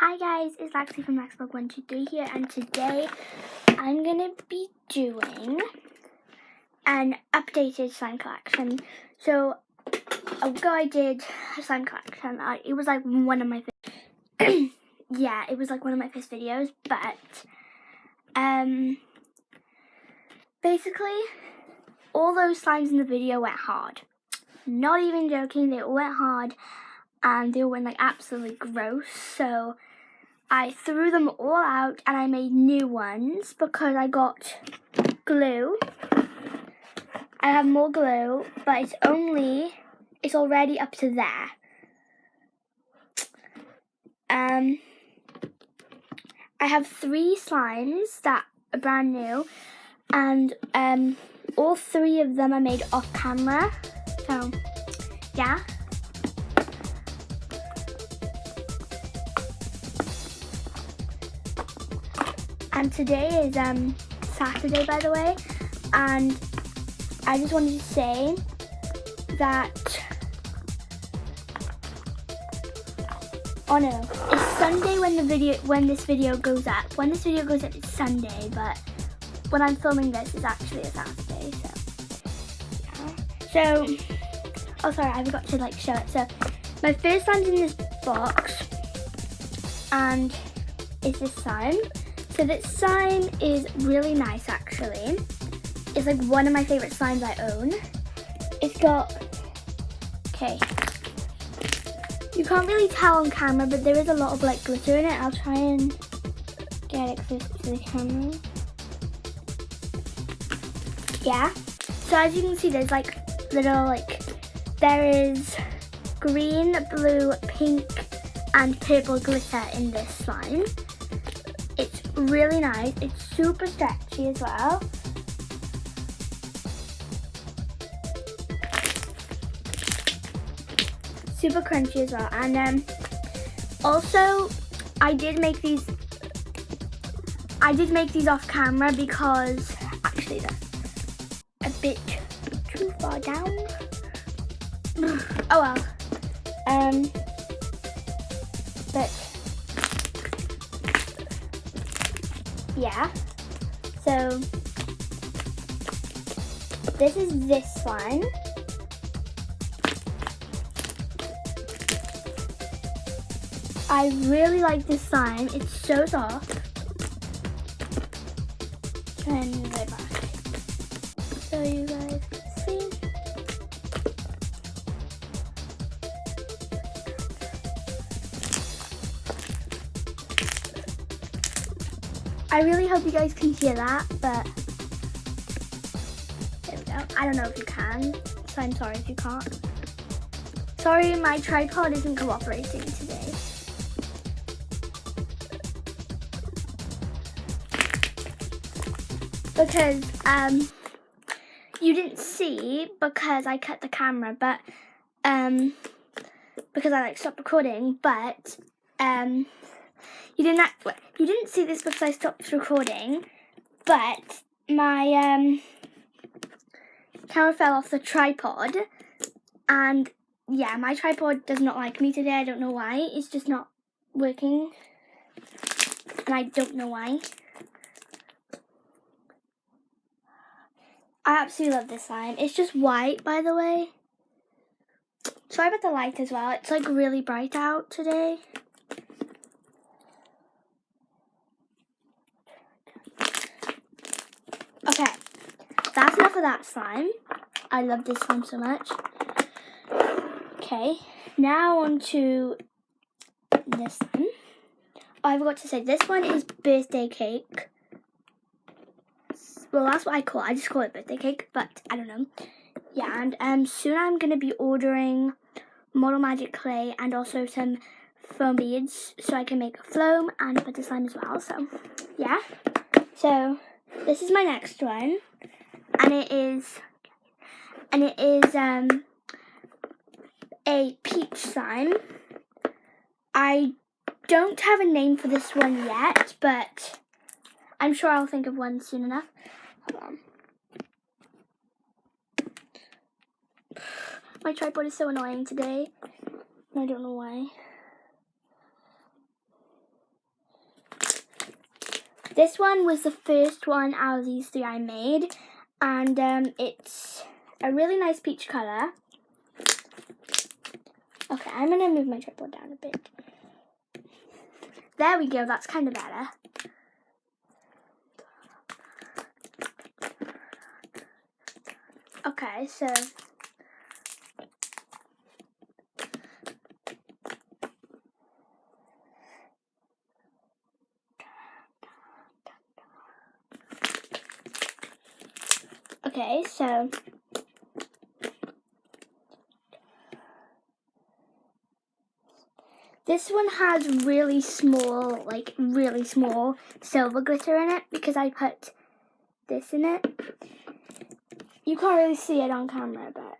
Hi guys, it's Lexi from LexBlog123 here, and today I'm going to be doing an updated slime collection. So, a week ago I did a slime collection. It was like one of my yeah, it was like one of my first videos, but basically all those slimes in the video went hard. Not even joking, they all went hard and they all went like absolutely gross. So I threw them all out and I made new ones because I got glue. I have more glue, but it's already up to there. I have 3 slimes that are brand new, and all 3 of them are made off camera. So yeah. And today is Saturday, by the way, and I just wanted to say that, oh no, it's Sunday when this video goes up. When this video goes up, it's Sunday, but when I'm filming this, it's actually a Saturday. So, yeah. So, oh sorry, I forgot to show it. So, my first slime's in this box, and it's this slime. So this slime is really nice, actually. It's like one of my favorite slimes I own. It's got, okay, you can't really tell on camera, but there is a lot of glitter in it. I'll try and get it close to the camera. Yeah. So as you can see, there's little there is green, blue, pink, and purple glitter in this slime. It's really nice. It's super stretchy as well. Super crunchy as well. And also, I did make these off camera because actually they're a bit too far down. Oh well. But yeah, so this is this slime. I really like this slime. It's so soft. Turn it back so you guys can see. I really hope you guys can hear that, but there we go. I don't know if you can, so I'm sorry if you can't. Sorry, my tripod isn't cooperating today. Because you didn't see because I cut the camera, but because I stopped recording, but you didn't see this because I stopped recording, but my camera fell off the tripod, and yeah, my tripod does not like me today. I don't know why. It's just not working, and I don't know why. I absolutely love this slime. It's just white, by the way. Sorry about the light as well. It's really bright out today. Okay, that's enough of that slime. I love this slime so much. Okay, now on to this one. Oh, I forgot to say, this one is birthday cake. Well, that's what I call it. I just call it birthday cake, but I don't know. Yeah, and soon I'm going to be ordering Model Magic clay and also some foam beads so I can make a foam and put the slime as well. So, yeah. So, this is my next one, and it is a peach slime. I don't have a name for this one yet, but I'm sure I'll think of one soon enough. Hold on. My tripod is so annoying today. I don't know why. This one was the first one out of these 3 I made, and it's a really nice peach colour. Okay, I'm going to move my tripod down a bit. There we go, that's kind of better. Okay, so this one has really small, like really small silver glitter in it because I put this in it. You can't really see it on camera, but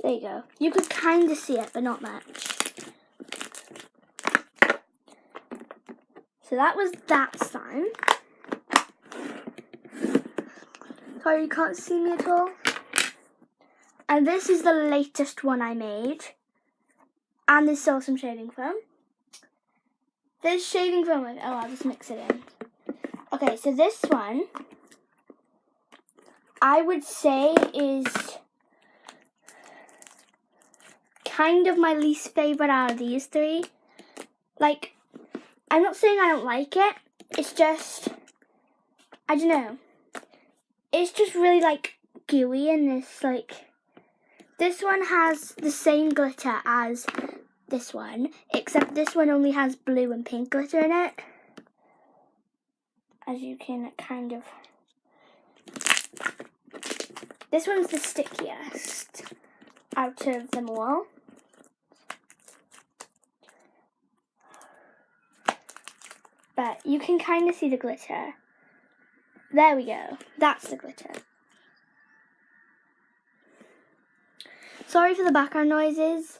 there you go. You could kind of see it, but not much. So that was that slime. Sorry, you can't see me at all. And this is the latest one I made. And there's still some shaving foam. There's shaving foam. Oh, I'll just mix it in. Okay, so this one, I would say is kind of my least favorite out of these 3. Like, I'm not saying I don't like it. It's just, I don't know. It's just really like gooey and this one has the same glitter as this one, except this one only has blue and pink glitter in it. As you can kind of... This one's the stickiest out of them all. But you can kind of see the glitter. There we go. That's the glitter. Sorry for the background noises.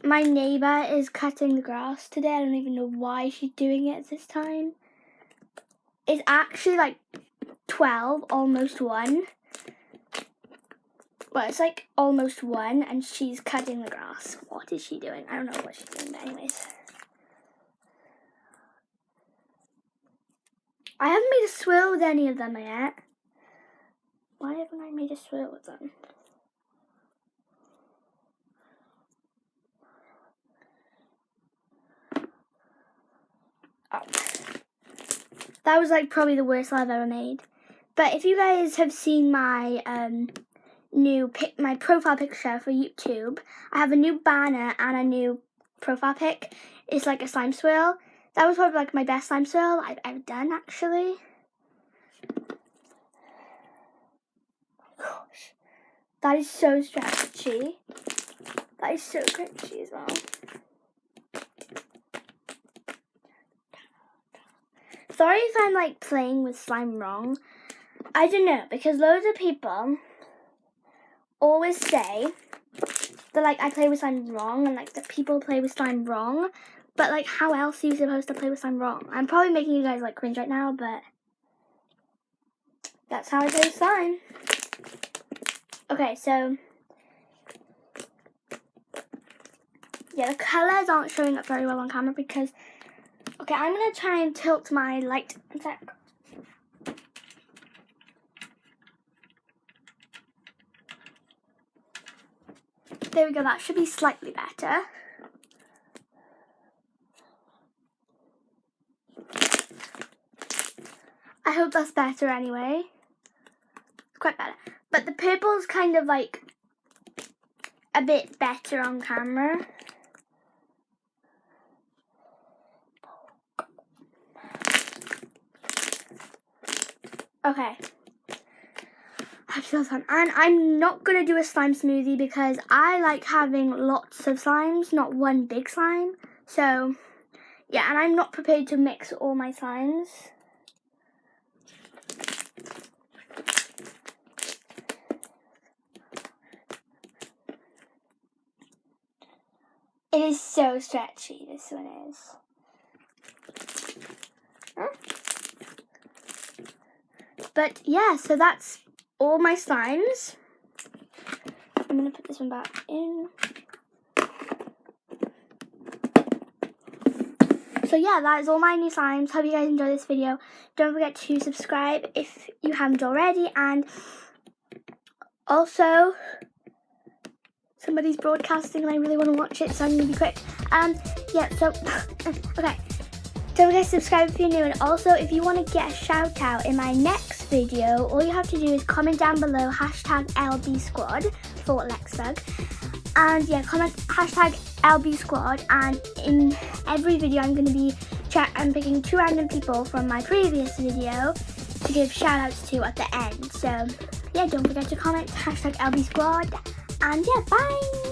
My neighbour is cutting the grass today. I don't even know why she's doing it at this time. It's actually like 12, almost 1. Well, it's like almost 1 and she's cutting the grass. What is she doing? I don't know what she's doing, but anyways. I haven't made a swirl with any of them yet. Why haven't I made a swirl with them? Oh. That was like probably the worst I've ever made. But if you guys have seen my my profile picture for YouTube, I have a new banner and a new profile pic. It's like a slime swirl. That was probably like my best slime swirl I've ever done, actually. Gosh, that is so stretchy. That is so crunchy as well. Sorry if I'm like playing with slime wrong. I don't know, because loads of people always say that like I play with slime wrong and like that people play with slime wrong. But like how else are you supposed to play with slime wrong? I'm probably making you guys like cringe right now, but that's how I play with slime. Okay, so yeah, the colours aren't showing up very well on camera because... Okay, I'm going to try and tilt my light in a sec. There we go, that should be slightly better. I hope that's better anyway. It's quite better. But the purple's kind of like a bit better on camera. Okay. I feel fun. And I'm not going to do a slime smoothie because I like having lots of slimes, not one big slime. So, yeah, and I'm not prepared to mix all my slimes. It is so stretchy, this one is. Huh? But yeah, so that's all my slimes. I'm going to put this one back in. So yeah, that is all my new slimes. Hope you guys enjoyed this video. Don't forget to subscribe if you haven't already, and also somebody's broadcasting and I really want to watch it, so I'm going to be quick. Yeah, so okay. Don't forget to subscribe if you're new, and also if you want to get a shout out in my next video, all you have to do is comment down below #LBSquad for Lexbug. And yeah, comment #LBSquad, and in every video I'm going to be picking 2 random people from my previous video to give shout outs to at the end. So yeah, don't forget to comment #LBSquad, and yeah, bye!